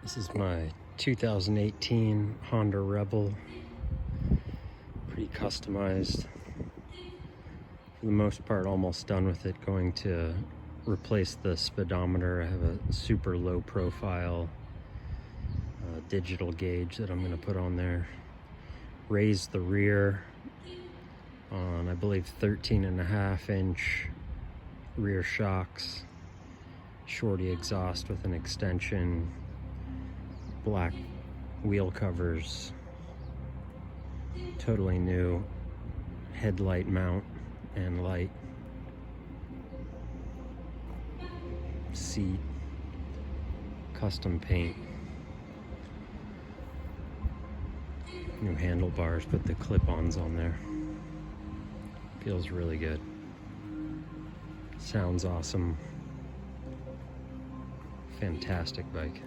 This is my 2018 Honda Rebel. Pretty customized. For the most part, almost done with it. Going to replace the speedometer. I have a super low profile digital gauge that I'm going to put on there. Raise the rear on, I believe, 13.5-inch rear shocks. Shorty exhaust with an extension. Black wheel covers. Totally new headlight mount and light. Seat. Custom paint. New handlebars, put the clip-ons on there. Feels really good. Sounds awesome. Fantastic bike.